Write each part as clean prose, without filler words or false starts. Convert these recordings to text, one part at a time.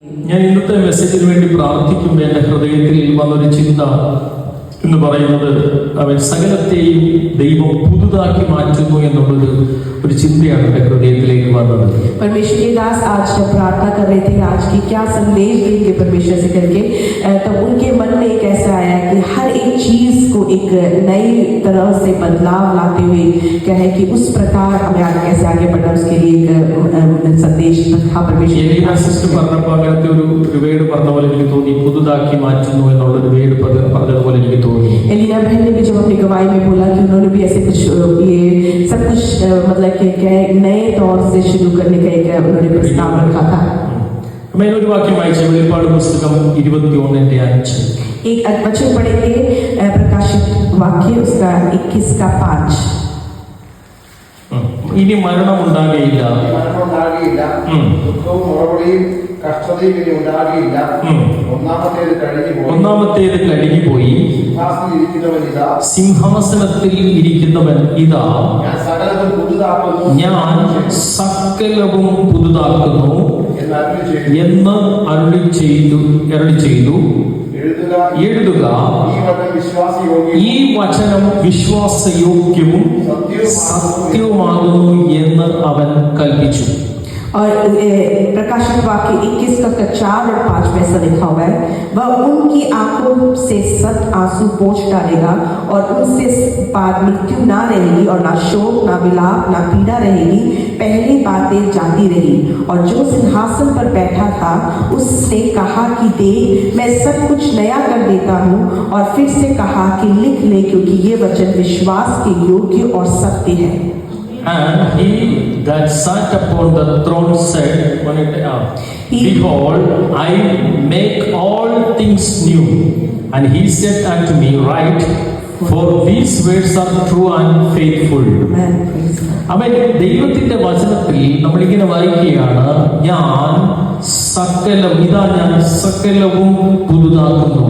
ഞാൻ ഇന്നത്തെ മെസ്സേജിന് വേണ്ടി പ്രാർത്ഥിക്കുമ്പോൾ എൻ്റെ ഹൃദയത്തിൽ വന്നൊരു ചിന്ത എന്ന് പറയുന്നത് അവൻ സകലത്തെയും ദൈവം പുതുതാക്കി മാറ്റുന്നു എന്നുള്ളൊരു ഒരു ചിന്തയാണ് എൻ്റെ ഹൃദയത്തിലേക്ക് വന്നത്. परमेश्वर के दास आज जब प्रार्थना कर रहे थे आज की क्या संदेश देंगे परमेश्वर से करके, तब उनके मन में एक ऐसा आया कि हर एक चीज को एक नई तरह से बदलाव लाते हुए क्या है कि उस प्रकार हमें कैसे आगे बढ़ना उसके लिए एक संदेश था परमेश्वर പറഞ്ഞപ്പോൾ അങ്ങനത്തെ ഒരു വേട് പറഞ്ഞ പോലെ എനിക്ക് തോന്നി, പുതുതാക്കി മാറ്റുന്നു എന്നുള്ളൊരു വേട് പറഞ്ഞതുപോലെ എനിക്ക് തോന്നി. एलिना बहन ने भी जब अपनी गवाही में बोला कि उन्होंने भी ऐसे कुछ ये सब कुछ मतलब कि क्या नए तौर से शुरू करने का एक उन्होंने प्रस्ताव रखा था. ഒരു വാക്യം വായിച്ചു, വെളിപ്പാട് പുസ്തകം 21:5. एक वचन पढ़ेंगे प्रकाशित वाक्य उसका 21:5. ഇനി മരണം ഉണ്ടാകുകയില്ല, ഒന്നാമത്തേത് കഴിഞ്ഞുപോയി, സിംഹാസനത്തിൽ ഇരിക്കുന്നവൻ ഇതാ ഞാൻ സകലവും പുതുതാക്കുന്നു എന്ന് അരുളി ചെയ്തു. എഴുതുക, ഈ വചനം വിശ്വാസയോഗ്യവും സത്യവുമാകുന്നു എന്ന് അവൻ കൽപ്പിച്ചു. और प्रकाशित वाक्य 21:4 और 5 में ऐसा लिखा हुआ है, वह उनकी आंखों से सत आंसू पोंछ डालेगा और उनसे बाद मृत्यु ना रहेगी और ना शोक ना विलाप ना पीड़ा रहेगी, पहली बातें जाती रही. और जो सिंहासन पर बैठा था उसने कहा कि देख मैं सब कुछ नया कर देता हूँ, और फिर से कहा कि लिख ले क्योंकि ये वचन विश्वास के योग्य और सत्य है. And he that sat upon the throne said, behold, I make all things new. And he said unto me, write, for these words are true and faithful. അവൻ ദൈവത്തിന്റെ വചനത്തിൽ നമ്മളിങ്ങനെ വായിക്കുകയാണ്, ഞാൻ സകലവും പുതുതാക്കുന്നു.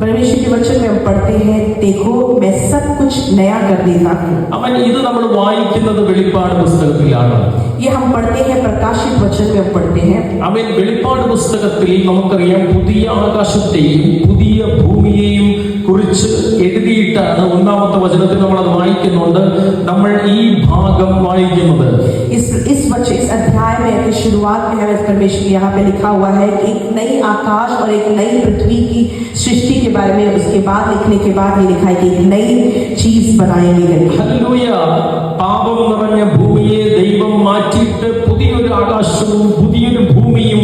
परमेश्वर के वचन में हम पढ़ते हैं, देखो मैं सब कुछ नया कर देता हूँ. അവൻ ഇത് നമ്മൾ വായിക്കുന്നത് വെളിപ്പാട് പുസ്തകത്തിലാണ്. ये हम पढ़ते हैं प्रकाशित वचन में हम पढ़ते हैं. അവൻ വെളിപ്പാട് പുസ്തകത്തിൽ നമുക്കറിയാം പുതിയ ആകാശത്തെയും പുതിയ ഭൂമിയെയും കുറിച്ച് എഴുതിയിട്ടാണ് ഒന്നാമത്തെ വചനത്തിൽ നമ്മൾ അത് വായിക്കുന്നുണ്ട്. നമ്മൾ ഈ ഭാഗം വായിക്കുന്നത് इस अध्याय में की शुरुआत में हमें परमेश्वर यहाँ पे लिखा हुआ है कि एक नई आकाश और एक नई पृथ्वी की सृष्टि के बारे में उसके बाद लिखने के बाद ये लिखा है कि एक नई चीज बनाएंगे. ഹല്ലേലൂയ. പാപം നിറഞ്ഞ ഭൂമിയെ ദൈവം മാറ്റിയിട്ട് പുതിയൊരു ആകാശവും പുതിയൊരു ഭൂമിയും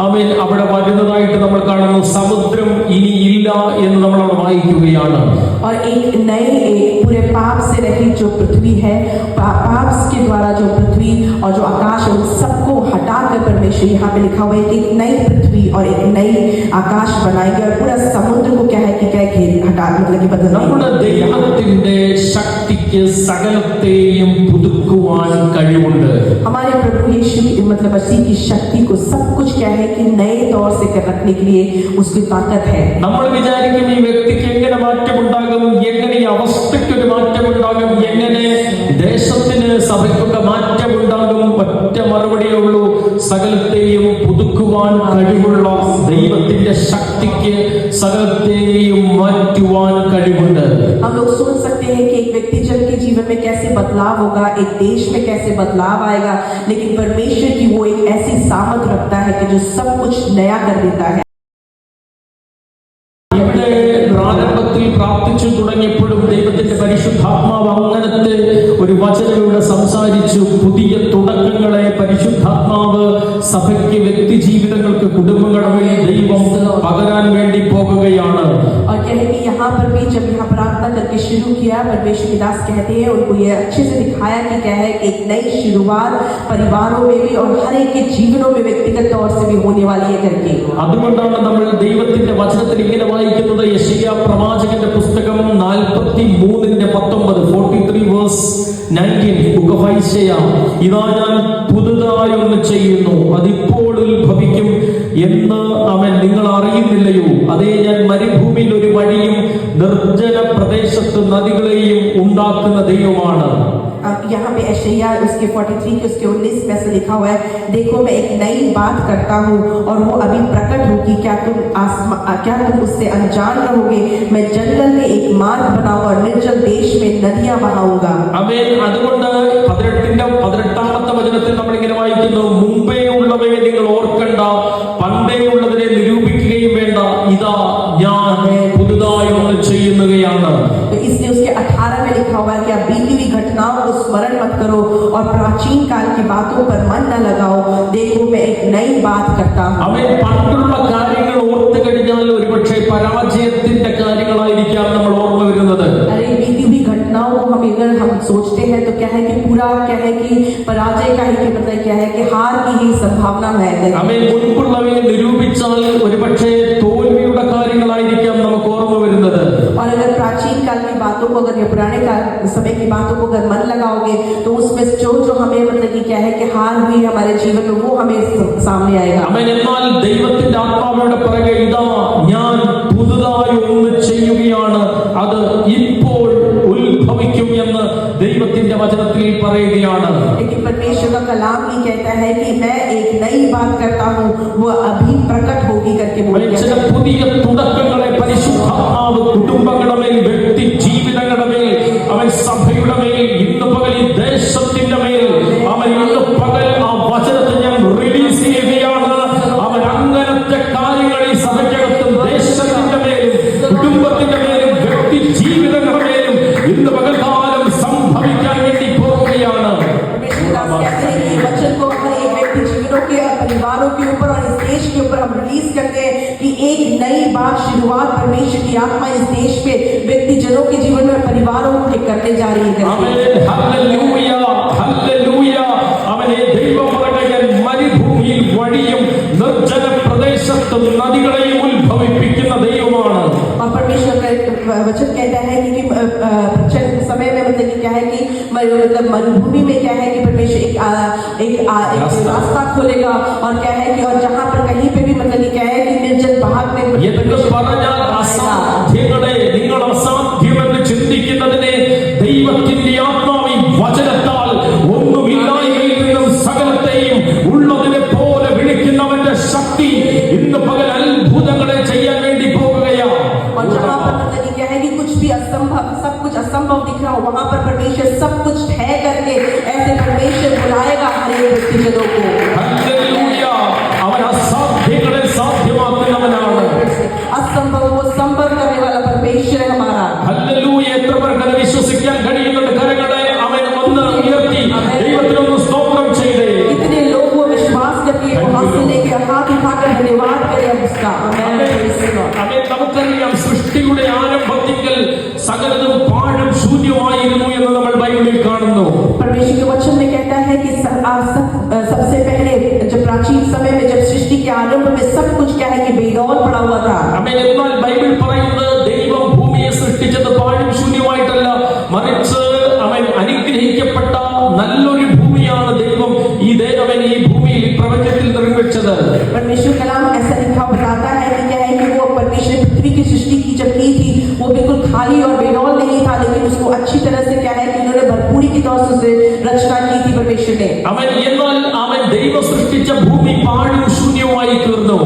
അവൻ അവിടെ വരുന്നതായിട്ട് നമ്മൾ കാണുന്നു. സമുദ്രം ഇനി ഇല്ല എന്ന് നമ്മൾ അവിടെ വായിക്കുകയാണ്. और एक नए पूरे पाप से रहित जो पृथ्वी है, पाप के द्वारा जो पृथ्वी और जो आकाश है उन सबको हटाकर परमेश्वर यहाँ पे लिखा हुआ है कि एक नई पृथ्वी और एक नई आकाश बनाएंगे और पूरा समुद्र को क्या है कि क्या हटा मतलब कि बदल. നമ്മുടെ ദൈവത്തിന്റെ ശക്തിക്ക് സകലത്തെയും പുതുക്കുവാൻ കഴിവുണ്ട്. हमारे प्रभु यीशु मतलब मसीह की शक्ति को सब कुछ क्या है कि नए तौर से रखने के लिए उसकी ताकत है. നമ്മൾ വിചാരിക്കും ഈ വ്യക്തിക്ക് എങ്ങനെ മാറ്റമുണ്ടാകും, എങ്ങനെ ഈ അവസ്ഥയ്ക്കൊരു മാറ്റമുണ്ടാകും, എങ്ങനെ ദേശത്തിന് സഭയ്ക്കൊക്കെ മാറ്റമുണ്ടാകും. ഒറ്റ മറുപടിയേ ഉള്ളൂ, സകലത്തെയും പുതുക്കുവാൻ കഴിവുള്ള ദൈവത്തിന്റെ ശക്തിക്ക് സകലത്തെയും മാറ്റുവാൻ കഴിവുണ്ട്. हम लोग सोच सकते हैं कि एक व्यक्ति जन के जीवन में कैसे बदलाव होगा, एक देश में कैसे बदलाव आएगा, लेकिन परमेश्वर की वो एक ऐसी सामर्थ रखता है कि जो सब कुछ नया कर देता है. പ്രാരംഭത്തിൽ പ്രാർത്ഥിച്ചു തുടങ്ങിയപ്പോഴും ദൈവത്തിന്റെ പരിശുദ്ധാത്മാവ് അങ്ങനത്തെ ഒരു വചനത്തിലൂടെ സംസാരിച്ചു. പുതിയ തുടക്കങ്ങളെ പരിശുദ്ധാത്മാവ് സഭയ്ക്ക്, വ്യക്തി ജീവിതങ്ങൾക്ക്, കുടുംബങ്ങളിൽ ദൈവം പകരാൻ വേണ്ടി പോകുകയാണ്. और कहते कि यहाँ पर भी जब यहाँ प्रार्थना करके शुरू किया, परमेश्वर के दास कहते हैं उनको ये अच्छे से दिखाया कि क्या है कि एक नई शुरुआत परिवारों में भी और हर एक के जीवनों में व्यक्तिगत तौर से भी होने वाली है करके. അതുകൊണ്ടാണ് നമ്മൾ ദൈവത്തിന്റെ വചനത്തിൽ ഇങ്ങനെ വായിക്കുന്നത്. യെശയ്യാ പ്രവാചകന്റെ പുസ്തകം 43:19 ബുക്ക് ഓഫ് ഐസയ, ഇതാ ഞാൻ പുതുതായൊന്ന് ചെയ്യുന്നു, അതിപ്പോൾ ഉത്ഭവിക്കും എന്ന് അവൻ നിങ്ങൾ അറിയുന്നില്ലയോ? അതേ, ഞാൻ മരുഭൂമിയിൽ ഒരു വഴിയും നിർജ്ജന പ്രദേശത്ത് നദികളെയും ഉണ്ടാക്കുന്ന ദൈവമാണ്. यहाँ पे यशायाह उसके 43 के उसके 19 में से लिखा हुआ है, देखो मैं एक नई बात करता हूँ और वो अभी प्रकट होगी, क्या तुम उससे अनजान रहोगे? मैं जंगल में एक मार्ग बनाऊंगा और निर्जल देश में नदियां बहाऊंगा। ആമേൻ. അതുകൊണ്ട് 18ാമത്തെ വചനത്തിൽ നമ്മൾ ഇങ്ങനെ വായിക്കുന്നു, മുമ്പേ ഉള്ളവയെ നിങ്ങൾ ഓർക്കണ്ട, പണ്ടേ ഉള്ളതിനെ നിരൂപിക്കുകയും വേണ്ട, ഇതാ ഞാൻ പുതുതായി ഒന്ന് ചെയ്യുകയാണ്. तो इसलिए उसके 18 में लिखा हुआ है कि आप बीती हुई घटनाओं को स्मरण मत करो और प्राचीन काल की बातों पर मन न लगाओ, देखो मैं एक नई बात करता हूँ। അവൻ പണ്ടുള്ള കാര്യങ്ങൾ ഓർത്തു കഴിഞ്ഞാൽ ഒരുപക്ഷെ പരാജയത്തിന്റെ കാര്യങ്ങളായിരിക്കാം നമ്മൾ ഓർമ്മ വരുന്നത്. अरे बीती हुई घटनाओं को हम सोचते हैं तो क्या है कि पूरा क्या है कि पराजय का ही मतलब क्या है कि हार की ही संभावना है। അവൻ മുൻപുള്ളവയെ നിരൂപിച്ചാൽ ഒരുപക്ഷെ തോൽവിയുടെ കാര്യങ്ങളായിരിക്കാം നമുക്ക് ഓർമ്മ വരുന്നത്. और अगर प्राचीन काल की बातों को, अगर ये पुराने काल समय की बातों को अगर मन लगाओगे तो उसमें जो हमें मतलब कि क्या है कि हार हुई हमारे जीवन में वो हमें सामने आएगा। ആമേൻ. എന്നാൽ ദൈവത്തിന്റെ ആത്മാവിന്റെ പിറകെ ഇതാ ഞാൻ പുതുതായി ഒന്ന് ചെയ്യുകയാണ്, അത് ഇപ്പോൾ ഉത്ഭവിക്കും എന്ന് ദൈവത്തിന്റെ വചനത്തിൽ പറയുകയാണ്. लेकिन परमेश्वर का कलाम ही कहता है कि मैं एक नई बात करता हूँ, वो अभी प्रकट होगी करके बोला। ചില പുതിയ തുടക്കങ്ങളെ പരിശുദ്ധാത്മാവ് കുടുംബങ്ങളുടെ മേൽ, വ്യക്തി ജീവിതങ്ങളുടെ മേൽ, അവൻ സഭയുടെ മേൽ, ഇന്ന് പകൽ ഈ ദേശത്തിന്റെ മേൽ, അവൻ ഇന്ന് പകൽ ആ വചനത്തെ ഞാൻ റിലീസ് ചെയ്യുകയാണ്. അവൻ അങ്ങനത്തെ കാര്യങ്ങൾ ഈ സഭയ്ക്കകത്തും ദേശത്തിന്റെ മേലും കുടുംബത്തിന്റെ മേലും വ്യക്തി ജീവിതങ്ങളുടെ മേലും ഇന്ന് പകൽക്കാലം സംഭവിക്കാൻ വേണ്ടി പോവുകയാണ്. वचन को हर एक व्यक्ति जीवनों के और परिवारों के ऊपर और इस देश के ऊपर हम रिलीज करते हैं कि एक नई बात शुरुआत परमेश्वर की आत्मा इस देश पे व्यक्ति जनों के जीवन में परिवारों के करने जा रही है। आमेन. Hallelujah, hallelujah. അവനെ ദൈവമകൻ മരുഭൂമിയിൽ വഴിയും നിർജ്ജന പ്രദേശത്തും നദികളെയും ഉത്ഭവിപ്പിക്കുന്ന ദൈവമാണ്. और परमेश्वर का वचन कहता है कि प्रचंड समय में मतलब कि क्या है कि मतलब मरुभूमि में क्या है कि परमेश्वर एक रास्ता खोलेगा और क्या है कि और जहाँ पर कहीं पे भी मतलब कि क्या है कि निर्जन भाग में എന്ന് പറഞ്ഞാൽ അസാധ്യങ്ങളെ, നിങ്ങൾ അസാധ്യമെന്ന് ചിന്തിക്കുന്നതിനെ ദൈവത്തിന്റെ ആത്മാവിൻ വചനത്താൽ ഒന്നുമില്ലായ്മയിൽ നിന്നും സകലത്തെയും ഉള്ളതിനെ പോലെ വിളിക്കുന്നവന്റെ ശക്തി ഇന്ന് പകൽ അത്ഭുതങ്ങളെ ചെയ്യാൻ വേണ്ടി പോകുകയാണ്. और जहाँ पर मतलब क्या है कि कुछ भी असंभव, सब कुछ असंभव दिख रहा हो, वहाँ पर परमेश्वर सब कुछ तय करके ऐसे परमेश्वर बुलाएगा हर एक व्यक्तिजनों को। हालेलूया. അവൻ അസാധ്യങ്ങളെ സാധ്യമാക്കുന്നവനാണ്. असंभव को संभव करने वाला परमेश्वर है हमारा। ഹല്ലേലൂയ. എത്ര പേർക്ക് അത് വിശ്വസിക്കാൻ കഴിയുന്നുണ്ട്? കരങ്ങളെ അവൻ ഒന്ന് ഉയർത്തി ദൈവത്തിനൊന്ന് സ്തോത്രം ചെയ്തേ. इतने लोग वो विश्वास करके वो हाथ से लेके हाथ उठाकर धन्यवाद करें हम उसका। അവൻ നമുക്കറിയാം സൃഷ്ടിയുടെ ആരംഭത്തിൽ സകലതും പാഴും ശൂന്യമായിരുന്നു എന്ന് നമ്മൾ ബൈബിളിൽ കാണുന്നു. परमेश्वर के वचन में कहता है कि सबसे पहले जब प्राचीन समय में जब सृष्टि के आरंभ में सब कुछ क्या है कि बेदौल पड़ा हुआ था। അവൻ എന്നാൽ ബൈബിൾ പറയുന്നത് ദൈവം ഭൂമിയെ സൃഷ്ടിച്ചത് പാഴും ശൂന്യമായിട്ടല്ല, മറിച്ച് അവൻ അനുഗ്രഹിക്കപ്പെട്ട നല്ലൊരു ഭൂമിയാണ് ദൈവം അവൻ ഈ ഭൂമിയിൽ പ്രപഞ്ചത്തിൽ നിർമ്മിച്ചത്. परमेश्वर कलाम ऐसा लिखा बताता है कि क्या है कि वो परमेश्वर पृथ्वी की सृष्टि की जब की थी वो बिल्कुल खाली और बेदौल नहीं था, लेकिन उसको अच्छी तरह से क्या है कि उन्होंने भरपूरी की तौर से रचना की थी परमेश्वर ने। അവൻ എന്നാൽ അവൻ ദൈവം സൃഷ്ടിച്ച ഭൂമി പാഴും ശൂന്യമായി തീർന്നു.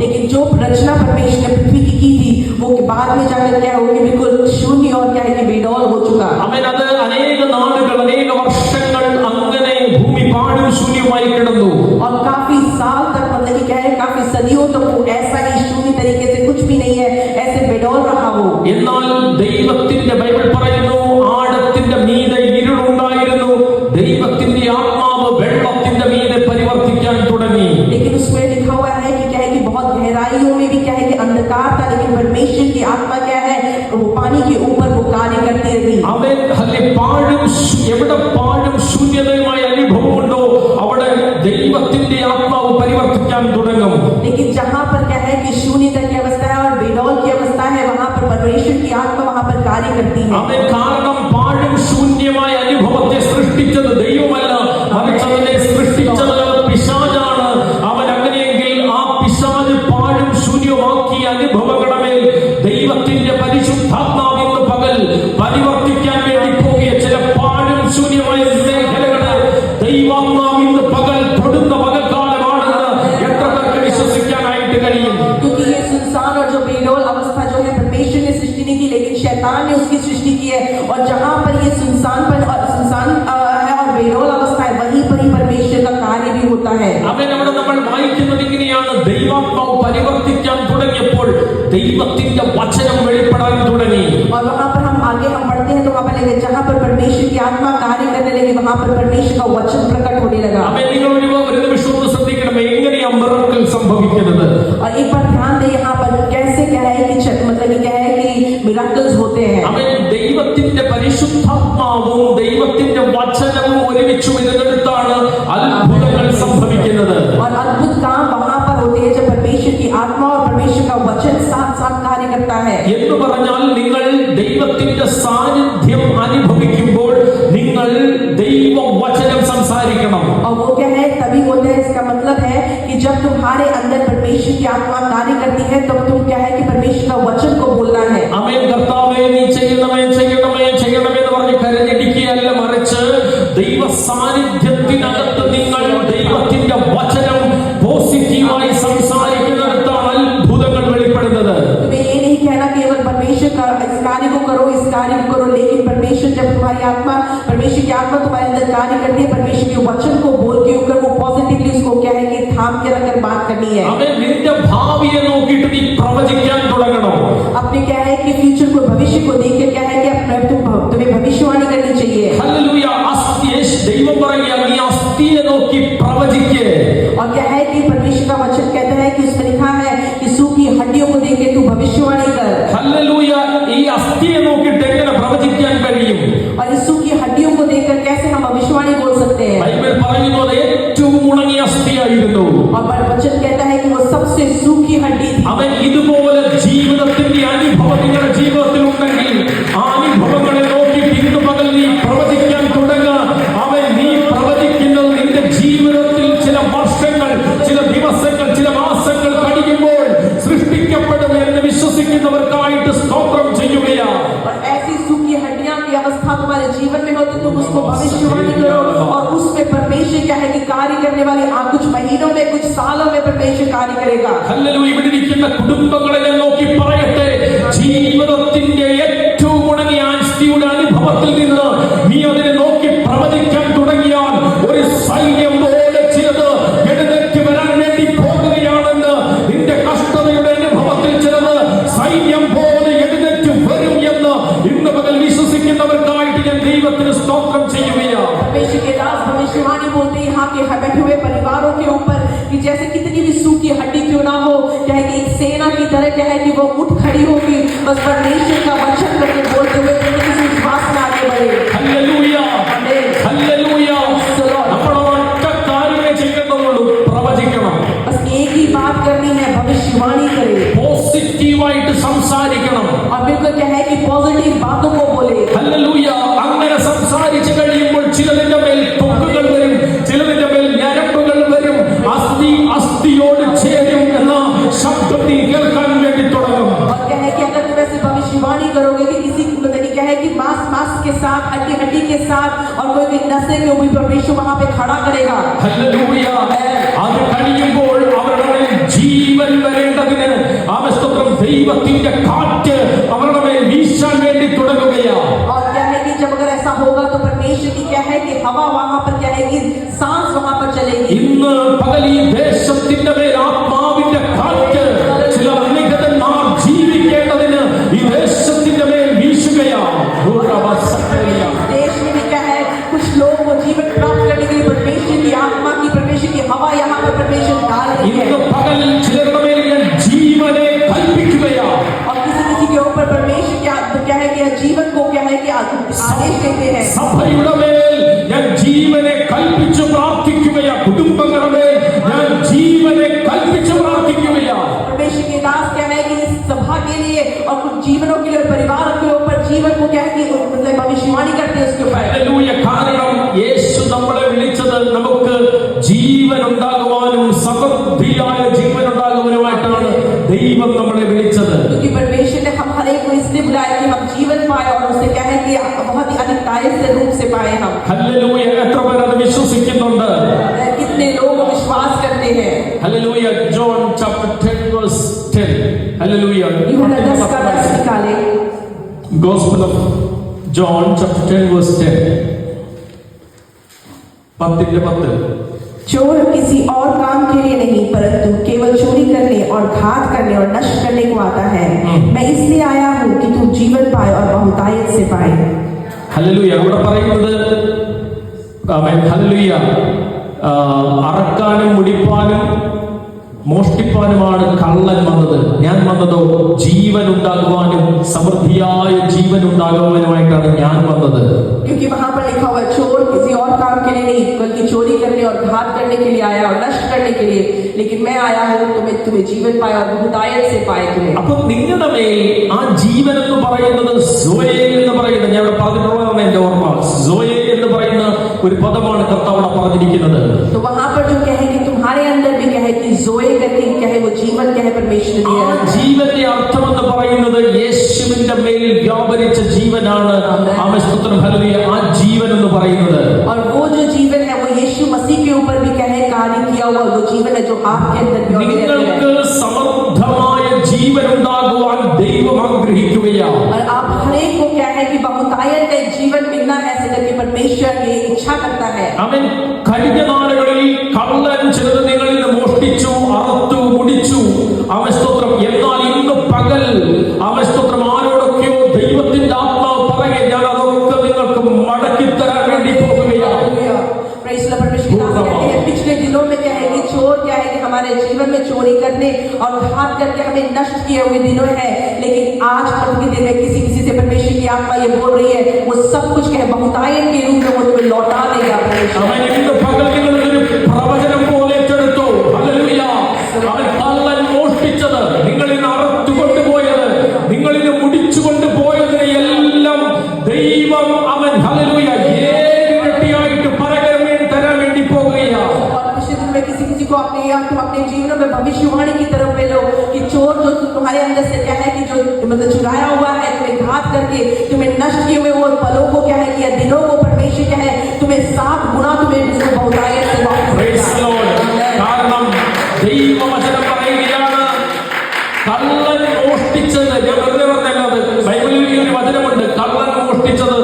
लेकिन जो रचना परमेश्वर ने पृथ्वी की थी वो बाद में जाकर क्या होगी, बिल्कुल शून्य और क्या है कि बेदौल हो चुका। അവൻ അത് अनेक നാളുകൾ अनेक വർഷങ്ങൾ അങ്ങനെ ഭൂമി പാഴും ശൂന്യമായി കിടന്നു. और काफी साल तक मतलब कि क्या है काफी सदियों तक वो ऐसा ही शून्य तरीके से कुछ भी नहीं है, ऐसे बेडौल रहा वो। എന്നാൽ ദൈവത്തിന്റെ ബൈബിൾ പറയുന്നു ആഴത്തിന്റെ മീതെ ഇരുളുണ്ടായിരുന്നു, ദൈവത്തിന്റെ ആത്മാവ് വെള്ളത്തിന്റെ മീതെ പരിവർത്തിക്കാൻ തുടങ്ങി. लेकिन उसमें लिखा हुआ है कि क्या है कि बहुत गहराइयों में भी क्या है कि अंधकार था, लेकिन परमेश्वर की आत्मा क्या है वो पानी के ऊपर वो कार्य करती रही। അവൻ പാഴും എവിടെ പാഴും ശൂന്യതയുമായ അനുഭവമുണ്ടോ അവിടെ ദൈവത്തിന്റെ ആത്മാവ് പരിവർത്തിക്കാൻ തുടങ്ങും. लेकिन जहाँ पर क्या है कि शून्यता की अवस्था है और बेडौल की अवस्था है, वहाँ पर परमेश्वर की आत्मा वहाँ पर कार्य करती है। അവൻ കാരണം പാഴും ശൂന്യമായ അനുഭവത്തെ സൃഷ്ടിച്ചത് ദൈവമല്ല, മറിച്ച് അവനെ സൃഷ്ടിച്ചത് പിശാചാണ്. അവൻ അങ്ങനെയെങ്കിൽ ആ പിശാച് പാഴും ശൂന്യമാക്കിയ അനുഭവങ്ങളുടെ മേൽ ദൈവത്തിന്റെ പരിശുദ്ധാത്മാവ് ഇന്ന് പകൽ പരിവർത്തിക്കാൻ വേണ്ടി പോകിയ ചില പാഴും ശൂന്യമായ सुनसानपन और सुनसान है और बेरोल अवस्था है, वहीं पर ही परमेश्वर का कार्य भी होता है। അവൻ അവിടെ നമ്മൾ വായിക്കുന്നത് ഇങ്ങനെയാണ്, ദൈവാത്മാവ് പരിവർത്തിക്കാൻ തുടങ്ങിയപ്പോൾ ദൈവത്തിന്റെ വചനം വെളിപ്പെടാൻ തുടങ്ങി. और वहां पर हम आगे हम पढ़ते हैं तो वहां पर लगे जहां पर परमेश्वर की आत्मा कार्य करने लगी, वहां पर परमेश्वर का वचन प्रकट होने लगा। അവൻ നിങ്ങൾ ഒരു നിമിഷം ഒന്ന് ശ്രദ്ധിക്കണം, എങ്ങനെയാ മിറക്കിൾ സംഭവിക്കുന്നത്. और एक बार ध्यान दे यहाँ पर कैसे क्या है कि मतलब कि क्या है कि मिराकल्स होते हैं। അവൻ ദൈവത്തിന്റെ പരിശുദ്ധാത്മാവും ദൈവത്തിന്റെ വചനവും ഒരുമിച്ച് വരുന്നിടത്താണ് അത്ഭുതങ്ങൾ സംഭവിക്കുന്നത്. और अद्भुत काम वहां पर होते हैं जब परमेश्वर की आत्मा और परमेश्वर का वचन साथ साथ कार्य करता है। എന്ന് പറഞ്ഞാൽ നിങ്ങൾ ദൈവത്തിന്റെ സാന്നിധ്യം അനുഭവിക്കുമ്പോൾ നിങ്ങൾ ദൈവ വചനം സംസാരിക്കണം. और वो क्या है तभी बोलते हैं, इसका मतलब है कि जब तुम्हारे अंदर परमेश्वर की आत्मा कार्य करती है तब तुम क्या है कि परमेश्वर का वचन को बोलना है। ആമേൻ. കർത്താവേ നീ ചെയ്യണമേ ചെയ്യണമേ ചെയ്യണമേ എന്ന് പറഞ്ഞ് കരഞ്ഞടിക്കുകയല്ല, മറിച്ച് ദൈവ സാന്നിധ്യത്തിനകത്ത് നിങ്ങൾ ദൈവത്തിന്റെ വചനം പോസിറ്റീവായി സംസാരിക്കുന്നിടത്താണ് അത്ഭുതങ്ങൾ വെളിപ്പെടുന്നത്. तुम्हें ये नहीं कहना केवल परमेश्वर का इस कार्य को करो, इस कार्य को करो, लेकिन परमेश्वर जब तुम्हारी आत्मा परमेश्वर की आत्मा तुम्हारे अंदर कार्य करती है, परमेश्वर के वचन को बोल के ऊपर वो पॉजिटिवली उसको क्या है कि थाम के रखकर बात करनी है। അവൻ നിന്റെ ഭാവിയെ നോക്കിയിട്ട് നീ പ്രവചിക്കാൻ തുടങ്ങണം. अपने क्या है कि फ्यूचर को भविष्य को देख के क्या है कि तुम्हें भविष्यवाणी करनी चाहिए। ഹല്ലേലൂയ. ദൈവം പറയുക, നീ അസ്ഥിയെ നോക്കി പ്രവചിക്കേ. और क्या है कि परमेश्वर का वचन कहता है कि उसमें लिखा है कि सूखी हड्डियों को देख के तू भविष्यवाणी कर। ഹല്ലേലൂയ. ഈ അസ്ഥിയെ നോക്കിയിട്ട് എങ്ങനെ പ്രവചിക്കാൻ കഴിയും? और इस सूखी हड्डियों को देखकर कैसे हम भविष्यवाणी बोल सकते हैं? ബൈബിൾ പറയുന്നത് ഏറ്റവും ഉണങ്ങിയ അസ്ഥിയായിരുന്നു. और वचन कहता है कि वो सबसे सूखी हड्डी थी। അവൻ ഇതുപോലെ ജീവിതത്തിന്റെ അനുഭവം നിങ്ങളുടെ ജീവിതത്തിൽ ഉണ്ടെങ്കിൽ ആ അനുഭവങ്ങളെ നോക്കിയിട്ട് ഇന്ന് പകൽ നീ പ്രവചിക്കാൻ തുടങ്ങുക. അവൻ നീ പ്രവചിക്കുന്നത് നിന്റെ ജീവിതത്തിൽ ചില വർഷങ്ങൾ, ചില ദിവസങ്ങൾ, ചില മാസങ്ങൾ കഴിയുമ്പോൾ സൃഷ്ടിക്കപ്പെടും എന്ന് വിശ്വസിക്കുന്നവർക്കായിട്ട് സ്തോത്രം ചെയ്യുകയാണ്. और ऐसी सूखी हड्डियां की अवस्था तुम्हारे जीवन में हो तो तुम उसको भविष्यवाणी करो और उसमें परमेश्वर क्या है कि कार्य करने वाले कुछ महीनों में, कुछ सालों में परमेश्वर कार्य करेगा। ഹല്ലേലൂയ. ഇവിടെ ഇരിക്കുന്ന കുടുംബങ്ങളെ ഞാൻ നോക്കി പറയട്ടെ, ജീവിതത്തിന്റെ ഏറ്റവും ഉണങ്ങിയ അസ്ഥിയുടെ അനുഭവത്തിൽ നിന്ന് നീ അതിനെ നോക്കി പ്രവചിക്കാൻ തുടങ്ങിയാൽ ഒരു സൈന്യം പോലെ ചിലത് എഴുന്നേറ്റ് വരാൻ വേണ്ടി പോകുകയാണെന്ന്. നിന്റെ കഷ്ടതയുടെ അനുഭവത്തിൽ ചിലത് സൈന്യം പോലെ എഴുന്നേറ്റ് വരും എന്ന് ഇന്ന് പകൽ വിശ്വസിക്കുന്നവർക്കായിട്ട് ഞാൻ ദൈവത്തിന് സ്തോത്രം ചെയ്യുകയാണ്. परमेश्वर के दास भविष्यवाणी बोलते हैं यहाँ के बैठे हुए परिवारों के ऊपर कि जैसे कितनी भी सूखी हड्डी क्यों ना हो, क्या है कि एक सेना की तरह क्या है कि वो उठ खड़ी होगी, बस परमेश्वर का वचन करके बोलते हुए किसी विश्वास में आगे बढ़े। ഹല്ലേലൂയ. आमीन। ഹല്ലേലൂയ. നമ്മൾ ഒറ്റ കാര്യമേ ചെയ്യേണ്ടതുള്ളൂ, പ്രവചിക്കണം. बस एक ही बात करनी है, भविष्यवाणी करे പോസിറ്റീവായിട്ട് സംസാരിക്കണം. और बिल्कुल क्या है कि पॉजिटिव बातों को बोले। ഹല്ലേലൂയ. അങ്ങനെ സംസാരിച്ചു കഴിയുമ്പോൾ ചിലതിന്റെ മേൽ തൊക്കുകൾ വരും, ചിലതിന്റെ മേൽ ഞരമ്പുകൾ വരും. അസ്ഥി അസ്ഥിയോട് ചേരും എന്ന ശബ്ദം നീ കേൾക്കാൻ വേണ്ടി തുടങ്ങും. और क्या है कि अगर तुम ऐसे भविष्यवाणी करोगे कि किसी मतलब क्या है कि मांस मांस के साथ, हड्डी हड्डी के साथ और कोई नसें को भी परमेश्वर वहां पे खड़ा करेगा। ഹല്ലേലൂയ. അത് കഴിയുമ്പോൾ അവരുടെ മേൽ ജീവൻ വരേണ്ടതിന് ആമസ്തോത്രം ദൈവത്തിന്റെ കാറ്റ് അവരുടെ മേൽ വീശാൻ വേണ്ടി തുടങ്ങുകയാണ്. और क्या है कि जब अगर ऐसा होगा तो परमेश्वर की क्या है कि हवा वहां पर क्या है कि सांस वहां पर चलेगी। ഇന്ന് പകൽ ഈ ദേശത്തിന്റെ മേൽ ആത്മാവിന്റെ കാറ്റ് ചില നിഗതന്മാർ ജീവിക്കേണ്ടതിന് ഈ ദേശത്തിന്റെ മേൽ വീശുകയാണ്. देश में भी क्या है कुछ लोग को जीवन प्राप्त करने के लिए परमेश्वर की आत्मा की, परमेश्वर की हवा यहाँ पर परमेश्वर डाल रही है। ഇന്ന് പകൽ ചിലരുടെ മേൽ ഞാൻ ജീവനെ കൽപ്പിക്കുകയാണ്. और किसी के ऊपर परमेश्वर क्या है कि जीवन को क्या है कि आदेश देते हैं। സഭയുടെ മേൽ ഞാൻ ജീവനെ കൽപ്പിച്ചു പ്രാർത്ഥിക്കുകയാണ്. കുടുംബങ്ങളുടെ മേൽ ഞാൻ ജീവനെ കൽപ്പിച്ചു പ്രാർത്ഥിക്കുകയാണ്. परमेश्वर के दास क्या है कि इस सभा के लिए और कुछ जीवनों के लिए, परिवार के ऊपर जीवन को क्या है कि मतलब भविष्यवाणी करते हैं उसके ऊपर। ഹല്ലേലൂയ. കാരണം യേശു നമ്മളെ വിളിച്ചത് നമുക്ക് ജീവൻ ഉണ്ടാകുവാനും സമൃദ്ധിയായ ജീവൻ ഉണ്ടാകുവാനുമായിട്ടാണ് ദൈവം നമ്മളെ വിളിച്ചത്. क्योंकि परमेश्वर ने हम हर एक को इसलिए बुलाया कि हम जीवन पाए और उससे क्या है कि बहुत ही अधिकारिक से रूप से पाए हम। ഹല്ലേലൂയ. എത്ര പേർ അത് വിശ്വസിക്കുന്നുണ്ട്? कितने लोग विश्वास करते हैं? Hallelujah. John chapter 10 verse 10. Hallelujah. यूहन्ना 10 का 10 निकाले। Gospel of John chapter 10 verse 10. 10 चोर किसी और काम के लिए नहीं परंतु केवल चोरी करने और घात करने और नष्ट करने को आता है। मैं इसलिए आया हूँ कि तू जीवन पाए और बहुतायत से पाए। ഹല്ലേലൂയ. അവിടെ പറയുന്നത് ആമേൻ ഹല്ലേലൂയ, അറക്കാനും മുടിപ്പാനും മോഷ്ടിപ്പാനുമാണ് കള്ളൻ വന്നത്. ഞാൻ വന്നതോ ജീവൻ ഉണ്ടാകുവാനും സമൃദ്ധിയായ ജീവൻ ഉണ്ടാകുവാനുമായിട്ടാണ് ഞാൻ വന്നത്. क्योंकि वहां पर लिखा हुआ चोर किसी और काम के लिए नहीं बल्कि चोरी करने और घात करने के लिए आया और नष्ट करने के लिए, लेकिन मैं आया हूँ तुम्हें जीवन पाए और बहुतायत से पाए तुम्हें। അപ്പോൾ നിങ്ങളുടെ മേൽ ആ ജീവൻ എന്ന് പറയുന്നത് സോയേ എന്ന് പറയുന്നത്, ഞാൻ ഇവിടെ പറഞ്ഞിട്ടുള്ളതാണ് എന്റെ ഓർമ്മ, സോയേ എന്ന് പറയുന്ന ഒരു പദമാണ് കർത്താവ് പറഞ്ഞിരിക്കുന്നത്. तो वहां पर जो कहे कि तुम्हारे अंदर भी कहे कि जोए करके कहे वो जीवन कहे परमेश्वर ने ആ ജീവന്റെ അർത്ഥം എന്ന് പറയുന്നത് യേശുവിന്റെ മേൽ വ്യാപരിച്ച ജീവനാണ്. ആമേൻ സ്തോത്രം ഹല്ലേലൂയ. ആ ജീവൻ എന്ന് പറയുന്നത്, और वो जो जीवन है वो यीशु मसीह के ऊपर भी कहे कार्य किया हुआ वो जीवन है जो आपके अंदर भी है। നിങ്ങൾക്ക് സമൃദ്ധമായ ജീവൻ ഉണ്ടാകുവാൻ ദൈവം ആഗ്രഹിക്കുകയാണ്. और आप हर एक को क्या है कि बहुतायत का जीवन मिलना है, ऐसे करके परमेश्वर ये इच्छा करता है। ആമേൻ. കഴിഞ്ഞ നാളുകളിൽ കള്ളൻ ചിലത് നിങ്ങളിൽ നിന്ന് മോഷ്ടിച്ചു, അറുത്തു, മുടിച്ചു. ആമേൻ സ്തോത്രം. എന്നാൽ ഇന്ന് പകൽ ആമേൻ സ്തോത്രം ആരോടൊക്കെയോ ദൈവത്തിന്റെ ആത്മാവ് പറയെ ഞാൻ അതൊക്കെ നിങ്ങൾക്ക് മടക്കി തരാൻ വേണ്ടി പോകുകയാണ്. पिछले दिनों में क्या है कि चोर क्या है कि हमारे जीवन में चोरी करने और घात करके हमें नष्ट किए हुए दिनों है, लेकिन आज कल के दिन में किसी किसी से परमेश्वर की आत्मा ये बोल रही है वो सब कुछ क्या है बहुतायत के रूप में वो तुम्हें लौटा देगा। പ്രവചനം പോലെ ഏറ്റെടുത്തു. ഹല്ലേലൂയ. അവൻ കള്ളൻ മോഷ്ടിച്ചത്, നിങ്ങളിൽ നിന്ന് അറുത്തു കൊണ്ടുപോയത്, നിങ്ങളിൽ നിന്ന് മുടിച്ചു കൊണ്ടുപോയതിനെ എല്ലാം ദൈവം അവൻ ഹല്ലേലൂയ ഏഴിരട്ടിയായിട്ട് പകരം തരാൻ വേണ്ടി പോകുകയാണ്. किसी को अपने जीवनों में भविष्यवाणी की तरफ ले लो कि चोर जो तुम्हारे अंदर से क्या है कि जो मतलब चुराया हुआ है, तुम्हें घात करके तुम्हें नष्ट किए हुए वो पलों को क्या है कि दिनों को परमेश्वर क्या है तुम्हें 7 गुना तुम्हें उसको बहुतायत से वापस देगा। കാരണം ദൈവവചനം പറയുകയാണ് കള്ളൻ മോഷ്ടിച്ചത്, ഞാൻ വെറുതെ പറഞ്ഞല്ലാതെ ബൈബിളിൽ ഈ ഒരു വചനമുണ്ട്, കള്ളൻ മോഷ്ടിച്ചത്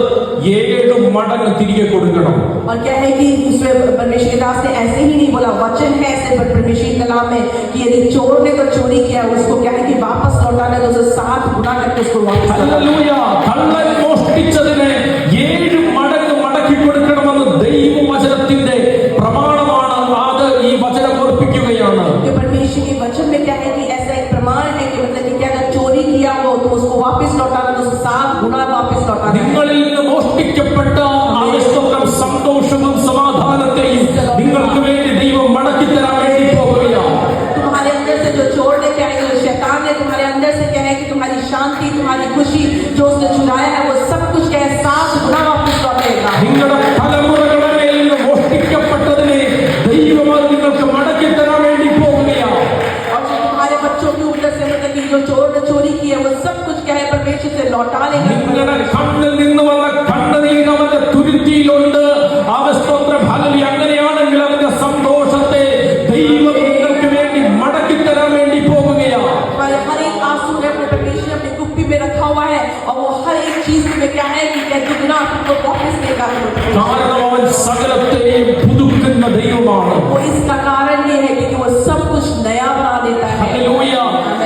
7 മടങ്ങ് തിരികെ കൊടുക്കണം. और क्या है कि उसमें परमेश्वर के दास ने ऐसे ही नहीं बोला, वचन है ऐसे परमेश्वर कलाम में कि यदि चोर ने तो चोरी किया उसको क्या है कि वापस लौटाना है, तो उसे 7 गुना करके उसको वापस ഹല്ലേലൂയ. കള്ളൻ മോഷ്ടിച്ചതിനെ 7 മടങ്ങ് മടക്കി കൊടുക്കണമെന്ന് ദൈവവചനത്തിന്റെ പ്രമാണമാണ്. അത് ഈ വചനം ഓർപ്പിക്കുകയാണ്. परमेश्वर के वचन में क्या है कि ऐसा एक प्रमाण है कि मतलब कि अगर चोरी किया हो तो उसको वापस लौटाना, तो 7 गुना वापस लौटाना। നിങ്ങളിൽ നിന്ന് മോഷ്ടിക്കപ്പെട്ട സന്തോഷവും സമാധാനത്തെയും നിങ്ങൾക്ക് വേണ്ടി ദൈവം മടക്കി തരാൻ വേണ്ടി പോകുകയാണ്. तुम्हारे अंदर से जो चोर ने क्या है, जो शैतान ने तुम्हारे अंदर से क्या है कि तुम्हारी शांति तुम्हारी खुशी जो उसने चुराया है वो सब कुछ क्या है 7 गुना वापस लौटेगा। നിങ്ങളുടെ തലമുറകളുടെ മേൽ നിന്ന് മോഷ്ടിക്കപ്പെട്ടതിനെ ദൈവം നിങ്ങൾക്ക് മടക്കി തരാൻ വേണ്ടി പോകുകയാണ്. और जो तुम्हारे बच्चों के ऊपर से मतलब कि जो चोर ने चोरी की है वो सब कुछ क्या है परमेश्वर से लौटा लेगा। നിങ്ങളുടെ കണ്ണിൽ നിന്ന് വന്ന കണ്ണുനീർ അവന്റെ തുരുത്തിയിലുണ്ട്. സ്തോത്രം ഹല്ലേലൂയ. അങ്ങനെയാണെങ്കിൽ അവന്റെ സന്തോഷത്തെ ദൈവം നിങ്ങൾക്ക് വേണ്ടി മടക്കി തരാൻ വേണ്ടി പോകുകയാണ്. हर एक आंसू ने अपने परमेश्वर अपनी कुप्पी में रखा हुआ है और वो हर एक चीज में क्या है कि कैसे गुना आपको वापस देगा। കാരണം അവൻ സകലത്തെയും പുതുക്കുന്ന ദൈവമാണ്. वो इसका कारण ये है कि वो सब कुछ नया बना देता है। ഹല്ലേലൂയ.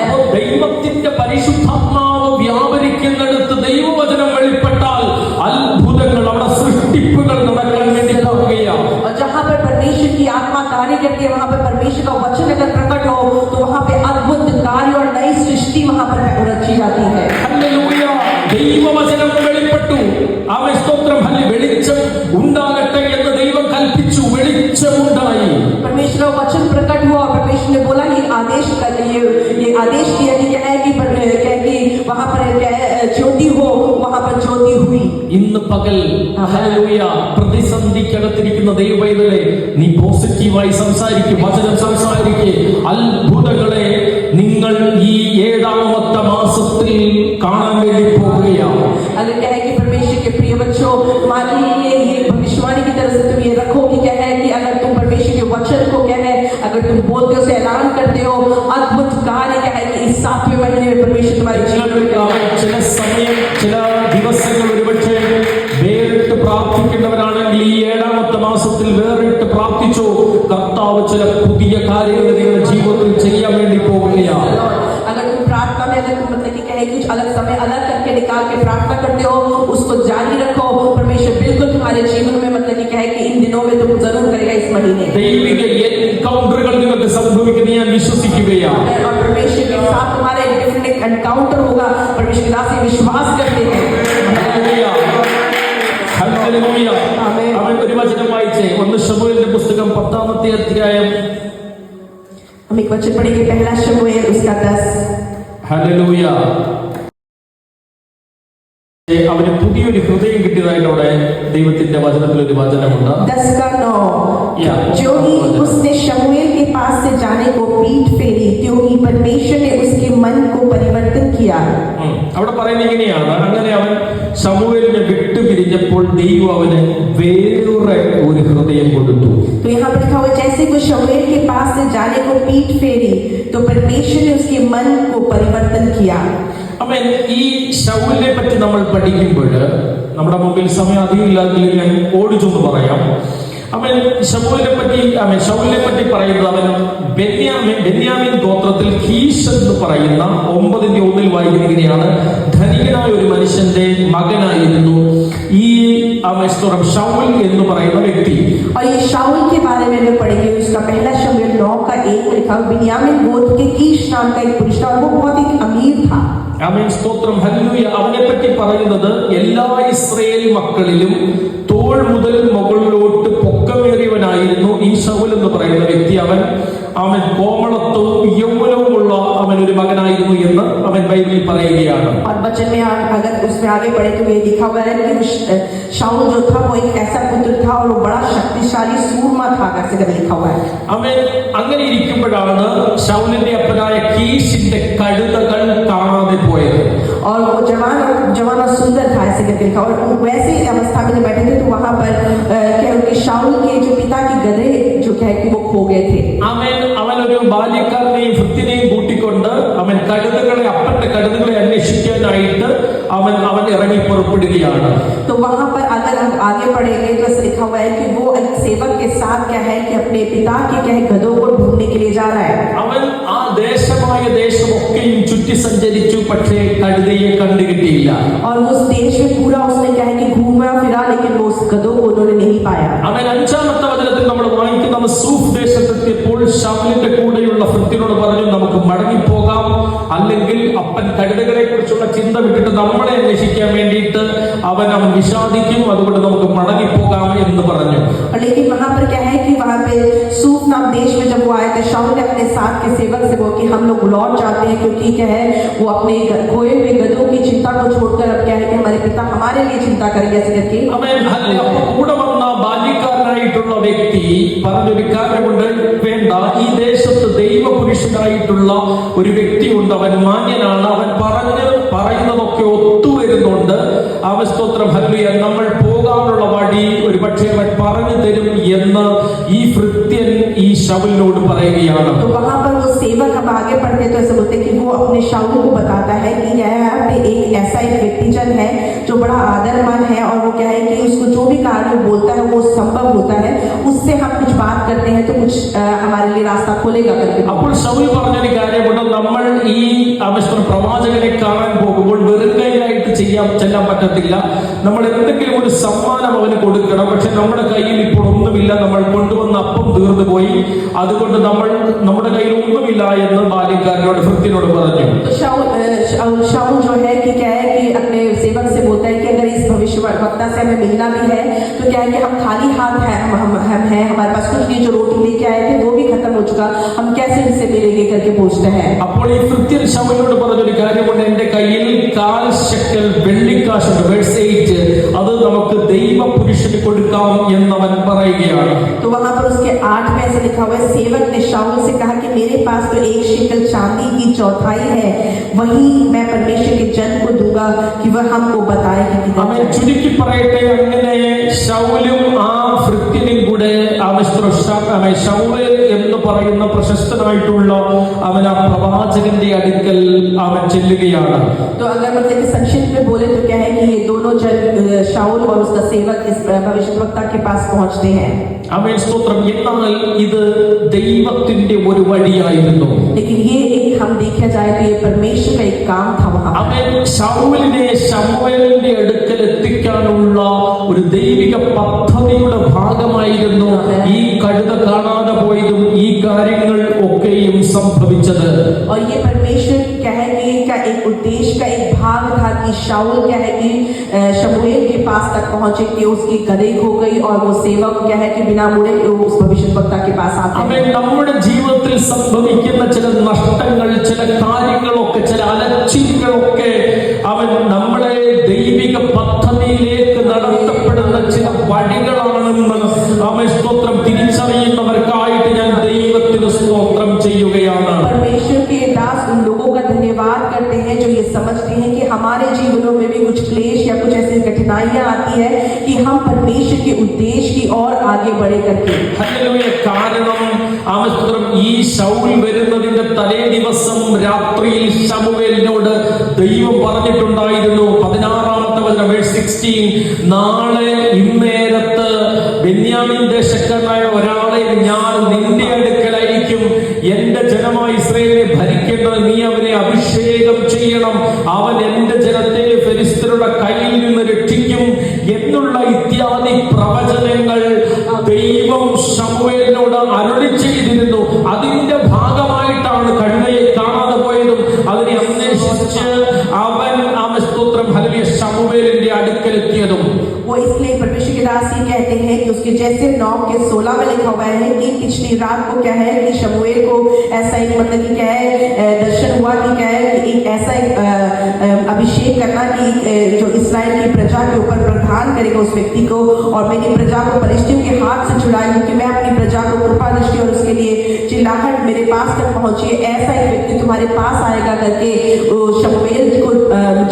അപ്പോൾ ദൈവത്തിന്റെ പരിശുദ്ധാത്മാവ് വ്യാപരിക്കുന്നിടത്ത് ദൈവവചനം വെളിപ്പെട്ടാൽ അത്ഭുതങ്ങൾ അവിടെ സൃഷ്ടിപ്പുകൾ നടക്കാൻ വേണ്ടി പോകുകയാണ്. और जहाँ पर परमेश्वर की आत्मा कार्य करती है वहाँ पर परमेश्वर का वचन अगर प्रकट हो तो वहाँ पे अद्भुत कार्य और नई सृष्टि वहाँ पर रची जाती है। ഹല്ലേലൂയ. ദൈവവചനം വെളിപ്പെട്ടു. ആമേൻ സ്തോത്രം. ഹല്ലേലൂയ. വെളിച്ചം ഉണ്ടാകട്ടെ എന്ന് ദൈവം കൽപ്പിച്ചു, വെളിച്ചം ഉണ്ടായി. परमेश्वर का वचन प्रकट हुआ और परमेश्वर ने बोला ये आदेश कर ये आदेश किया कि क्या है कि वहाँ पर ज्योति हो, वहाँ पर ज्योति हुई। ഇന്ന് പകൽ ഹല്ലേലൂയ പ്രതിസന്ധിക്കകത്തിരിക്കുന്ന ദൈവവൈതലേ, നീ പോസിറ്റീവായി സംസാരിക്കും, വചനം സംസാരിക്കും. അത്ഭുതങ്ങളെ നിങ്ങൾ ഈ 7ാമത്തെ മാസത്തിൽ കാണാൻ വേണ്ടി പോകുകയാണ്. अगर क्या है कि परमेश्वर के प्रिय बच्चों तुम्हारे लिए ये भविष्यवाणी की तरह से तुम ये रखो कि क्या है कि अगर तुम परमेश्वर के वचन को क्या है अगर तुम बोलते हो, उसे ऐलान करते हो, अद्भुत कार्य क्या है कि इस 7वें महीने में परमेश्वर तुम्हारे जीवन में ചില സമയം ചില ദിവസങ്ങൾ ഒരുപക്ഷെ ചില പുതിയ കാര്യങ്ങൾ നിങ്ങളുടെ ജീവിതത്തിൽ ചെയ്യാൻ വേണ്ടി പോകുകയാണ്. अगर तुम प्रार्थना में अगर तुम मतलब कि कहे कुछ अलग समय अलग करके निकाल के प्रार्थना करते हो, उसको जारी रखो. परमेश्वर बिल्कुल तुम्हारे जीवन में मतलब कि कहे कि इन दिनों में तुम जरूर करेगा इस महीने. ദൈവിക എൻകൗണ്ടറുകൾ നിങ്ങൾക്ക് സംഭവിക്കുന്നത് ഞാൻ വിശ്വസിക്കുകയാണ്. और परमेश्वर के साथ तुम्हारा एक डिफरेंट एनकाउंटर होगा. परमेश्वर के साथ विश्वास करते हैं. ഹല്ലേലൂയ. അവൻ ഒരു വചനം വായിച്ചേ, 1 ശമൂവേലിന്റെ പുസ്തകം 10-ാമത്തെ അധ്യായം. हम एक वचन पढ़ेंगे, पहला शमूएल उसका 10. ഹല്ലേലൂയ. അവന് പുതിയൊരു ഹൃദയം കിട്ടിയതായിട്ട് അവിടെ ദൈവത്തിന്റെ വചനത്തിൽ ഒരു വചനമുണ്ട്. 10 का 9. जो ही उसने शमूएल के पास से जाने को पीठ फेरी, त्यों ही परमेश्वर ने उसके मन को परिवर्तन किया. അവിടെ പറയുന്നത് ഇങ്ങനെയാണ്, അങ്ങനെ അവൻ ശമൂവേലിനെ വിട്ടുപിരിഞ്ഞപ്പോൾ ദൈവം അവന് വേറെ ഒരു ഹൃദയം കൊടുത്തു. तो यहाँ पर लिखा हुआ जैसे वो शमूएल के पास से जाने को पीठ फेरी, तो परमेश्वर ने उसके मन को परिवर्तन किया. അമ്മ, ഈ ശൗലിനെ പറ്റി നമ്മൾ പഠിക്കുമ്പോൾ നമ്മുടെ മുമ്പിൽ സമയം അധികം ഇല്ലാതെങ്കിൽ ഞാൻ ഓടിച്ചൊന്ന് പറയാം. അവൻ ശമൂവേലിനെ പറ്റി പറയുന്നത്, അവൻ ബെന്യാമീൻ ഗോത്രത്തിൽ കീശ് എന്ന് പറയുന്ന 9:1 വായിക്കുന്നത് ഇങ്ങനെയാണ്, ധനികനായ ഒരു മനുഷ്യന്റെ മകനായിരുന്നു ഈ ശൗൽ എന്ന് പറയുന്ന വ്യക്തി. और ये शाऊल के बारे में हम पढ़ेंगे. उसका पहला शमूएल 9:1 में लिखा, बिन्यामीन गोत्र के कीश नाम का एक पुरुष था, वो बहुत ही अमीर था. ആമേൻ, സ്തോത്രം, ഹല്ലേലൂയ. അവനെ പറ്റി പറയുന്നത് എല്ലാ ഇസ്രായേൽ മക്കളിലും തോൾ മുതൽ മുകളിലോട്ട് പൊക്കമേറിയവനായിരുന്നു ഈ ശൗൽ എന്ന് പറയുന്ന വ്യക്തി. അവൻ കോമളത്വവും യൗവനവുമുള്ള അവൻ ഒരു മകനായിരുന്നു എന്ന് അവൻ ബൈബിളിൽ പറയുകയാണ്. और वचन में अगर उसमें आगे बढ़े तो ये लिखा हुआ है कि शाऊल जो था वो एक ऐसा पुत्र था और वो बड़ा शक्तिशाली सूरमा था, ऐसे करके लिखा हुआ है. അവൻ അങ്ങനെ ഇരിക്കുമ്പോഴാണ് ശൗലിന്റെ അപ്പനായ കീശിന്റെ കഴുതകൾ കാണാതെ പോയത്. और वो जवान और सुंदर था, ऐसे करके लिखा. और वैसे अवस्था में बैठे थे तो वहां पर क्या कि शाऊल के जो पिता की गधे जो क्या है कि वो खो गए थे. അവൻ ഒരു ബാല്യക്കാരനെയും ഭൃത്യനെയും കൂട്ടിക്കൊണ്ട് അവൻ അപ്പന്റെ കഴുതകളെ അന്വേഷിക്കാനായിട്ട് അവൻ ഇറങ്ങി പുറപ്പെടുകയാണ്. तो वहां पर अगर हम आगे बढ़ेंगे तो ऐसा लिखा हुआ है कि वो एक सेवक के साथ क्या है कि अपने पिता के क्या है गधों को ढूंढने के लिए जा रहा है. അവൻ ആ ദേശമൊക്കെയും ചുറ്റി സഞ്ചരിച്ചു, പക്ഷേ കഴുതയെ കണ്ടുകിട്ടിയില്ല. और उस देश में पूरा उसने क्या है कि घूमा फिरा, लेकिन वो उस गधों को उन्होंने नहीं पाया. അവൻ 5-ാമത്തെ വചനത്തിൽ നമ്മൾ വായിക്കുന്ന സൂഫ് ദേശത്തെത്തിയപ്പോൾ ശൗലിന്റെ കൂടെയുള്ള ഭൃത്യനോട് പറഞ്ഞു, നമുക്ക് മടങ്ങിപ്പോകാം, അല്ലെങ്കിൽ അപ്പൻ കഴുതകളെ കുറിച്ചുള്ള ചിന്ത വിട്ടിട്ട് നമ്മളെ അന്വേഷിക്കാൻ വേണ്ടിയിട്ട് അവൻ വിഷാദിക്കും, അതുകൊണ്ട് നമുക്ക് മടങ്ങിപ്പോകാം എന്ന് പറഞ്ഞു. लेकिन वहां पर क्या है कि वहां पे सूफ नाम देश में जब वो आए थे, शाऊल ने अपने साथ के सेवक से बोला कि हम लोग लौट जाते हैं, क्योंकि क्या है वो अपने खोए हुए गधों की चिंता को छोड़कर अब क्या है कि हमारे पिता हमारे लिए चिंता करेंगे, ऐसे करके. കൂടെ വന്ന ബാല്യക്കാരനായിട്ടുള്ള വ്യക്തി പറഞ്ഞൊരു കാര്യമുണ്ട്, വേണ്ട, ഈ ദേശത്ത് ദൈവപുരുഷനായിട്ടുള്ള ഒരു വ്യക്തിയുണ്ട്, അവൻ മാന്യനാണ്, അവൻ പറയുന്നതൊക്കെ ഒത്തുവരുന്നുണ്ട്. സ്തോത്രം, ഹല്ലേലൂയ, നമ്മൾ പോകാനുള്ള വഴി ഒരു പക്ഷേ അവൻ പറഞ്ഞു തരും എന്ന് ഈ ഭൃത്യൻ ഈ ശൗലിനോട് പറയുകയാണ്. तो वहां पर वो सेवक हम आगे बढ़ते तो ऐसा बोलते कि वो अपने शाऊल को बताता है कि यहाँ पे एक ऐसा एक व्यक्तिजन है जो बड़ा आदरमान है, और वो क्या है कि उसको जो भी कार्य बोलता है वो संभव होता है, उससे हम कुछ बात करते हैं तो कुछ हमारे लिए रास्ता खोलेगा करके. അപ്പോൾ ശൗൽ പറഞ്ഞൊരു കാര്യമുണ്ട്, നമ്മൾ ഈ പ്രവാചകനെ കാണാൻ പോകുമ്പോൾ വെറും കൈയായിട്ട് ചെല്ലാൻ പറ്റത്തില്ല. നമ്മൾ എന്തെങ്കിലും ഒരു സമ്മാനം അവന് കൊടുക്കണം. പക്ഷെ നമ്മുടെ കയ്യിൽ ഇപ്പോൾ ഒന്നുമില്ല, നമ്മൾ കൊണ്ടുവന്ന അപ്പം തീർന്നു പോയി, അതുകൊണ്ട് നമ്മുടെ കയ്യിൽ ഒന്നുമില്ല എന്ന് ബാല്യക്കാരനോട് ഭൃത്യനോട് പറഞ്ഞു. शाऊल जो है कि क्या है कि अपने सेवक से बोलता है कि अगर इस भविष्यवक्ता से हमें मिलना भी है तो क्या है कि हम खाली हाथ हैं, हम हैं, हमारे पास कुछ नहीं, जो रोटी लेके आए थे वो भी खत्म हो चुका, हम कैसे इनसे मिलेंगे करके पूछते हैं. അപ്പോൾ ഈ ഭൃത്യൻ ശൗലിനോട് പറഞ്ഞൊരു കാര്യമുണ്ട്, എന്റെ കയ്യിൽ 4 ശെക്കൽ വെള്ളിക്കാശുണ്ട്, വേഴ്സ് 8, അത് നമുക്ക് ദൈവപുരുഷന് കൊടുക്കാം എന്നവൻ പറയുകയാണ്. तो वहां पर उसके 8 में ऐसा लिखा हुआ है, सेवक ने शाऊल से कहा कि मेरे पास तो 1 शेकल चांदी की चौथाई है, वही मैं परमेश्वर के जन को दूंगा कि वह हमको बताए कि അവൻ ചുരുക്കി പറയട്ടെ, അങ്ങനെ ശൗലും ആ ഭൃത്യനും കൂടെ ശൗല് എന്ന് പറയുന്ന പ്രശസ്തനായിട്ടുള്ള അവൻ ആ പ്രവാചകന്റെ അടുക്കൽ അവൻ ചെല്ലുകയാണ്. तो अगर मतलब कि संक्षिप्त में बोले तो क्या है कि ये दोनों जन शाऊल और उसका सेवक इस भविष्यवक्ता के पास पहुंचते हैं. ആമേൻ സ്തോത്രം. എന്നാൽ ഇത് ദൈവത്തിന്റെ ഒരു വഴിയായിരുന്നു. लेकिन ये एक हम देखा जाए तो ये परमेश्वर का एक काम था वहां। അവൻ ശൗലിനെ ശമൂവേലിന്റെ അടുക്കൽ എത്തിക്കാനുള്ള ഒരു ദൈവിക പദ്ധതിയുടെ ഭാഗമായിരുന്നു ഈ കഴുത കാണാതെ പോയതും ഈ കാര്യങ്ങൾ ഒക്കെയും സംഭവിച്ചത്. और ये परमेश्वर कहने का एक उद्देश्य का एक भाग था कि शाऊल क्या है कि शमूएल के पास तक पहुंचे कि उसकी गदे खो गई और वो सेवक क्या है कि बिना मुड़े उस भविष्यवक्ता के पास आते हैं। നമ്മുടെ ജീവിതത്തിൽ സംഭവിക്കുന്ന ചില നഷ്ടങ്ങൾ, ചില കാര്യങ്ങളൊക്കെ, ചില അലച്ചിലുകളൊക്കെ അവൻ നമ്മളെ ദൈവിക പദ്ധതിയിലേക്ക് നടത്തപ്പെടുന്ന ചില വഴികളാണെന്ന് അവൻ സ്തോത്രം തിരിച്ചറിയുന്നവർക്കായിട്ട് ഞാൻ ദൈവത്തിന് സ്തോത്രം ചെയ്യുകയാണ്. परमेश्वर के दास उन लोगों का धन्यवाद करते हैं जो ये समझते हैं कि हमारे जीवनों में भी कुछ क्लेश या कुछ ऐसी कठिनाइयां आती है कि हम परमेश्वर के उद्देश्य की ओर आगे बढ़े करके। ഹല്ലേലൂയ. കാരണം ആമസ്തോത്രം ഈ ശൗൽ വരുന്നതിന്റെ തലേ ദിവസം രാത്രിയിൽ ശമൂവേലിനോട് ദൈവം പറഞ്ഞിട്ടുണ്ടായിരുന്നു. 16-ാമത്തെ വചനം വേഴ്സ് 16, നാളെ ഇന്നേരത്ത് ബെന്യാമിൻ ദേശക്കാരനായ ഒരാളെ ഞാൻ നിന്റെ അടുക്കൽ അയക്കും. എന്റെ ജനമായ ഇസ്രായേലിനെ ഭരിക്കേണ്ടത് നീ അവനെ അഭിഷേകം ചെയ്യണം. അവൻ എന്റെ ജനത്തെ ഫെലിസ്ത്യരുടെ കയ്യിൽ നിന്ന് രക്ഷിക്കും എന്നുള്ള ഇത്യാദി പ്രവചനങ്ങൾ ദൈവം ശമൂവേലിനോട് അരുളി ചെയ്തിരുന്നു. അതിന്റെ ഭാഗമായിട്ടാണ് കഴുതയെ കാണാതെ പോയതും അതിനെ അന്വേഷിച്ച് അവൻ സ്തോത്രം ഹല്ലേലൂയ ശമൂവേലിന്റെ അടുക്കൽ എത്തിയതും. वो इसलिए परमेश्वर के दास ये कहते हैं कि उसके जैसे 9:16 में लिखा हुआ है कि पिछली रात को क्या है कि शमूएल को ऐसा एक मतलब कि क्या है दर्शन हुआ कि क्या है कि एक ऐसा एक अभिषेक करना कि जो इस्राएल की प्रजा के ऊपर प्रधान करेगा उस व्यक्ति को, और मेरी प्रजा को पलिश्तियों के हाथ से छुड़ाई, क्योंकि मैं अपनी प्रजा को कृपा दृष्टि और उसके लिए चिल्लाहट मेरे पास तक पहुंची है, ऐसा एक व्यक्ति तुम्हारे पास आएगा करके शमूएल को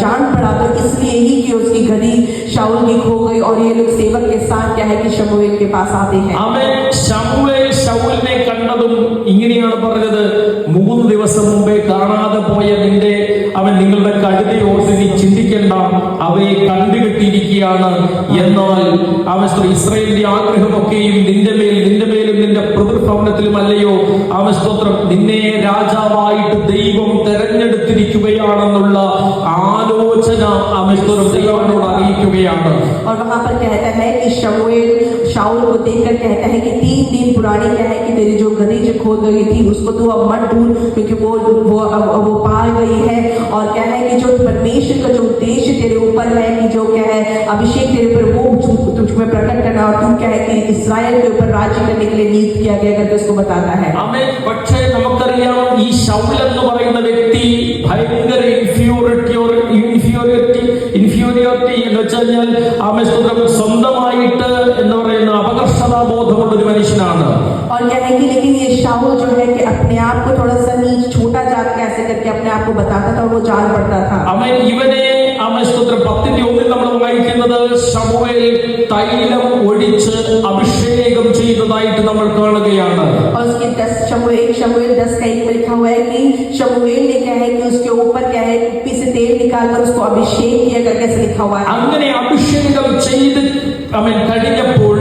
जान पड़ा। तो इसलिए ही कि उसकी गदी शाऊल की खो गई और ये लोग सेवक के साथ क्या है कि शमूएल के पास आते हैं। അവൻ ശമൂവേൽ ശൗലിനെ കണ്ടതും ഇങ്ങനെയാണ് പറഞ്ഞത്, 3 ദിവസം മുമ്പേ കാണാതെ പോയ നിങ്ങളുടെ കഴുതയെ ഓർത്ത് നീ ചിന്തിക്കേണ്ട, അവയെ കണ്ടുകെട്ടിയിരിക്കുകയാണ്. എന്നാൽ അവൻ ഇസ്രായേലിന്റെ ആഗ്രഹമൊക്കെയും നിന്റെ മേലും നിന്റെ പിതൃഭവനത്തിലും അല്ലയോ? അവൻ സ്തോത്രം നിന്നെ രാജാവായിട്ട് ദൈവം തെരഞ്ഞെടുത്തിരിക്കുകയാണെന്നുള്ള ആലോചന അവൻ ദൈവത്തോട് അറിയിക്കുകയാണ്. और वहां पर कहता है कि शमूएल शाऊल को देखकर कहता है कि 3 दिन पुरानी क्या है कि तेरी जो गदी जो खो गई थी उसको तू अब मत ढूंढ, क्योंकि वो पा गई है। और क्या है कि जो परमेश्वर का जो उद्देश्य तेरे ऊपर है कि जो क्या है अभिषेक तेरे ऊपर वो तुझमें प्रकट करना, और तू क्या है कि इस्राएल के ऊपर राज्य करने के लिए नियुक्त किया गया करके उसको बताता है। ആമേൻ. പക്ഷേ നമുക്കറിയാം ഈ ശൗൽ എന്ന് പറയുന്ന വ്യക്തി ഭയങ്കര ഇൻഫീരിയോറിറ്റി എന്ന് വെച്ചാൽ ആമേൻ സ്വന്തമായിട്ട് എന്ന് പറയുന്ന അപകർഷതാബോധമുള്ള ഒരു മനുഷ്യനാണ്. और क्या है कि लेकिन ये शाऊल जो है कि अपने आप को थोड़ा सा नीच छोटा जात कैसे करके अपने आप को बताता था और वो जान पड़ता था। ആമേൻ. ഇവനെ ആമേൻ സ്തോത്രം 10:1 നമ്മൾ വായിക്കുന്നത് ശമൂവേൽ തൈലം ഒഴിച്ച് അഭിഷേകം ചെയ്തതായിട്ട് നമ്മൾ കാണുകയാണ്. और उसके 10 शमूएल 10:1 में लिखा हुआ है कि शमूएल ने क्या है कि उसके ऊपर क्या है कुप्पी से तेल निकालकर उसको अभिषेक किया करके ऐसे लिखा हुआ है। അങ്ങനെ അഭിഷേകം ചെയ്ത് അവൻ കഴിഞ്ഞപ്പോൾ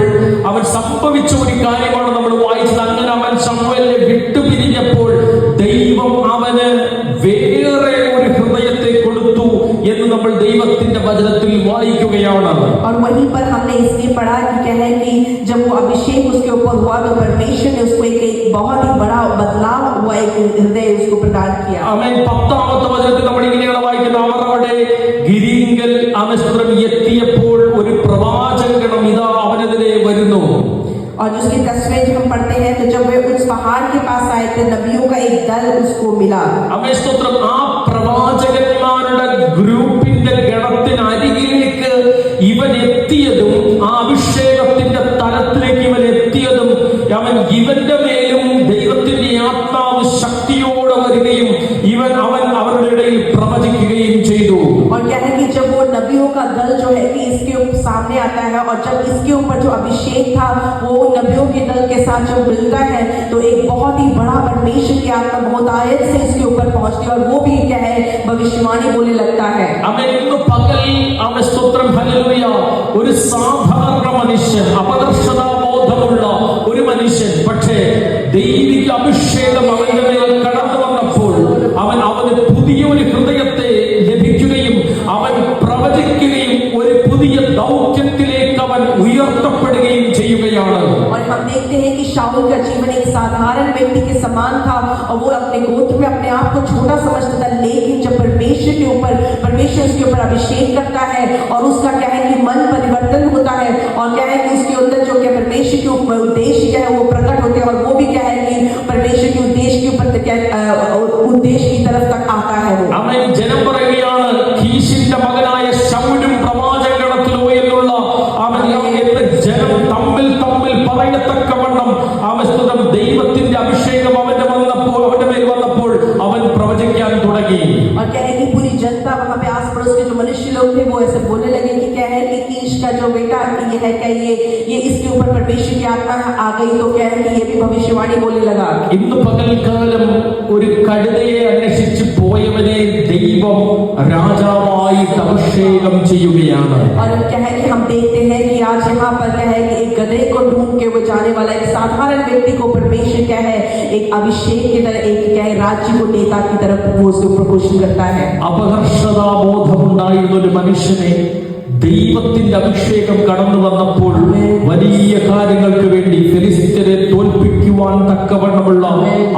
അവൻ സംഭവിച്ച ഒരു കാര്യമാണ് നമ്മൾ വായിച്ചത്. അങ്ങനെ അവൻ ശമൂവേലിനെ വിട്ടുപിരിഞ്ഞപ്പോൾ ദൈവം അവന് വേറെ ഒരു ഹൃദയത്തെ കൊടുത്തു എന്ന് നമ്മൾ ദൈവത്തിന്റെ വചനത്തിൽ വായിക്കുകയാണ്. और वहीं पर हमने इसलिए पढ़ा कि क्या है कि जब वो अभिषेक उसके ऊपर हुआ तो परमेश्वर ने उसको एक बहुत ही बड़ा बदलाव हुआ, एक हृदय उसको प्रदान किया। ആമേൻ. 10-ാമത്തെ വചനത്തിൽ നമ്മൾ ഇങ്ങനെയാണ് വായിക്കുന്നത്, അവർ അവിടെ ഗിരിങ്കൽ ആമേൻ എത്തിയപ്പോൾ ഒരു പ്രവാചകഗണം ഇതാ അവനെതിരെ വരുന്നു. और जिसके 10वें हम पढ़ते हैं तो जब वे उस पहाड़ के पास आए तो नबियों का एक दल उसको मिला। ആമേൻ സ്തോത്രം. ആ പ്രവാചകന്മാരുടെ ഗ്രൂപ്പിന്റെ ഗണത്തിനരികിലേക്ക് ഇവൻ എത്തിയതും ആ അഭിഷേകത്തിന്റെ തലത്തിലേക്ക് ഇവൻ എത്തിയതും അവൻ ഇവന്റെ മേലും ദൈവത്തിന്റെ ആത്മാവ് ശക്തിയോടെ വരികയും അവൻ അവരുടെ ഇടയിൽ പ്രവചിക്കുകയും ചെയ്തു. और क्या है कि जब वो नबियों का दल जो है कि इसके सामने आता है और जब इसके ऊपर जो अभिषेक था वो नबियों के दल के साथ जब मिलता है तो एक बहुत ही बड़ा परमेश्वर की आत्मा बहुत आयत से इसके ऊपर पहुंचती है और वो भी क्या है भविष्यवाणी बोलने लगता है। അവൻ ഇന്ന് പകൽ അവൻ സ്തോത്രം ഹല്ലേലൂയ ഒരു സാധാരണ മനുഷ്യൻ അപകർഷതാബോധം ബോധമുള്ള ഒരു മനുഷ്യൻ. പക്ഷേ ദൈവിക അഭിഷേകം അവന്റെ മേൽ കടന്നു വന്നപ്പോൾ അവന് പുതിയൊരു ഹൃദയത്തെ ലഭിക്കുകയും അവൻ പ്രവചിക്കുകയും ഒരു പുതിയ ദൗത്യത്തിലേക്ക് അവൻ ഉയർത്തപ്പെടുകയും ചെയ്യുകയാണ്. और हम देखते हैं कि शाऊल का जीवन एक साधारण व्यक्ति के समान था और वो अपने गोत्र में अपने आप को छोटा समझता था, लेकिन जब परमेश्वर उसके ऊपर अभिषेक करता है और उसका क्या है कि मन परिवर्तन होता है और क्या है कि उसके अंदर जो क्या परमेश्वर के ऊपर उद्देश्य क्या है वो प्रकट होते हैं और वो भी क्या है कि परमेश्वर के उद्देश्य के ऊपर क्या उद्देश्य की तरफ तक आता है वो. അവൻ ജനം പറയുകയാണ്, കീശിന്റെ മകനായ ശൗലും പ്രവാചകഗണത്തിലോ എന്നുള്ള അവൻ ജനം തമ്മിൽ പറയത്തക്കവണ്ണം അവസ്തുതം ദൈവത്തിന്റെ അഭിഷേകം അവന്റെ മേൽ വന്നപ്പോൾ അവൻ പ്രവചിക്കാൻ തുടങ്ങി. और क्या है कि पूरी जनता वहां पे आस पड़ोस के जो मनुष्य लोग थे वो ऐसे बोलने लगे कि क्या है कि कीश का जो बेटा ये है क्या ये इसके ऊपर परमेश्वर की आत्मा आ गई, तो क्या है कि ये भी भविष्यवाणी बोलने लगा. ഇന്ന് പകൽക്കാലം ഒരു കഴുതയെ അന്വേഷിച്ച് പോയവനെ ദൈവം രാജാവായി അഭിഷേകം ചെയ്യുകയാണ്. और क्या है कि हम देखते हैं कि आज यहाँ पर क्या है कि एक गधे को ढूंढ के वो जाने वाला एक साधारण व्यक्ति को परमेश्वर क्या है एक अभिषेक की तरह एक क्या है राज्य को नेता की तरफ वो उसके ऊपर घोषित करता है. അപകർഷതാബോധമുണ്ടായിരുന്ന ഒരു മനുഷ്യനെ ദൈവത്തിന്റെ അഭിഷേകം കടന്നു വന്നപ്പോൾ വലിയ കാര്യങ്ങൾക്ക് വേണ്ടി ഫെലിസ്ത്യരെ തോൽപ്പിക്കുവാൻ തക്കവണ്ണമുള്ള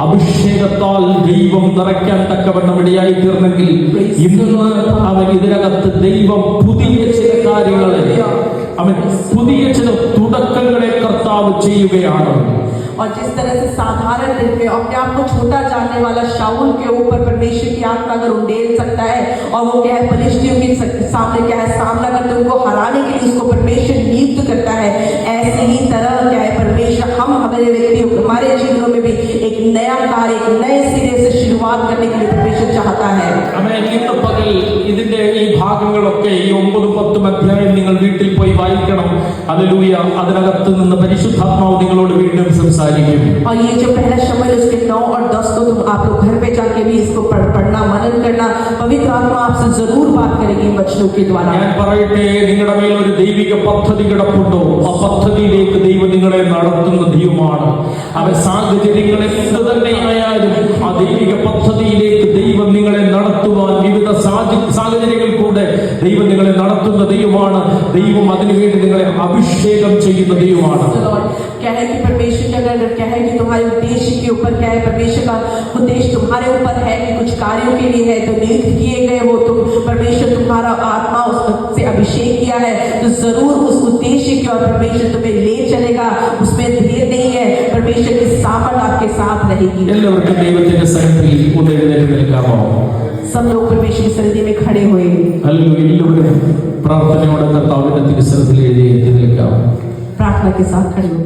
അഭിഷേകത്താൽ ദൈവം നിറയ്ക്കാൻ തക്കവണ്ണം ഇടയായി തീർന്നെങ്കിൽ ഇന്ന് അവൻ ഇതിനകത്ത് ദൈവം പുതിയ ചില കാര്യങ്ങളെ പുതിയ ചില തുടക്കങ്ങളെ കർത്താവ് ചെയ്യുകയാണ്. और जिस तरह से साधारण दिन में अपने आप को छोटा जानने वाला शाऊल के ऊपर परमेश्वर की आत्मा अगर उंडेल सकता है और वो क्या है फलिस्तियों के सामने क्या है सामना करते उनको हराने के लिए उसको परमेश्वर नियुक्त करता है, ऐसे ही तरह क्या है परमेश्वर हमारे व्यक्तियों हमारे जीवनों में भी एक नया कार्य एक नए सिरे से शुरुआत करने के लिए परमेश्वर चाहता है. ഇന്ന് പകൽ ഇതിന്റെ ഈ ഭാഗങ്ങളൊക്കെ ഈ 9-10 അധ്യായം നിങ്ങൾ വീട്ടിൽ പോയി വായിക്കണം. ഹല്ലേലൂയ. അതിനകത്ത് നിന്ന് പരിശുദ്ധാത്മാവ് നിങ്ങളോട് വീണ്ടും സംസാരിക്കും. और ये जो पहला शमूएल उसके 9 और 10 को तुम आप लोग घर पे जाके भी इसको पढ़ना मनन करना, पवित्र आत्मा आपसे जरूर बात करेगी वचनों के द्वारा. ഞാൻ പറയട്ടെ, നിങ്ങളുടെ മേൽ ഒരു ദൈവിക പദ്ധതി കിടപ്പുണ്ടോ? ആ പദ്ധതിയിലേക്ക് ദൈവം നിങ്ങളെ നടത്തുന്ന ദൈവമാണ്. അവ സാഹചര്യങ്ങൾ എന്ത് തന്നെയായാലും ആ ദൈവിക പദ്ധതിയിലേക്ക് ദൈവം നിങ്ങളെ നടത്തുവാൻ വിവിധ സാഹചര്യങ്ങൾ കൂടെ ദൈവം നിങ്ങളെ നടത്തുന്ന ദൈവമാണ്. ദൈവം അതിനുവേണ്ടി നിങ്ങളെ അഭിഷേകം ചെയ്യുന്ന ദൈവമാണ്. क्या है कि परमेश्वर का अगर क्या है कि तुम्हारे उद्देश्य के ऊपर क्या है परमेश्वर का उद्देश्य तुम्हारे ऊपर है कि कुछ कार्यों के लिए है तो नियुक्त किए गए हो तुम परमेश्वर तुम्हारा आत्मा उससे अभिषेक किया है तो जरूर उस उद्देश्य की ओर परमेश्वर तुम्हें ले चलेगा. उसमें देर नहीं है, परमेश्वर की सामर्थ आपके साथ रहेगी. എല്ലാവർക്കും ദൈവത്തിന്റെ സന്നിധിയിൽ ഒന്ന് എഴുന്നേറ്റ് നിൽക്കാമോ? सब लोग परमेश्वर की सन्निधि में खड़े हुए എല്ലാവരും പ്രാർത്ഥനയോടെ കർത്താവിന്റെ തിരുസന്നിധിയിൽ എഴുന്നേറ്റ് നിൽക്കാം. प्रार्थना के साथ खड़े हुए.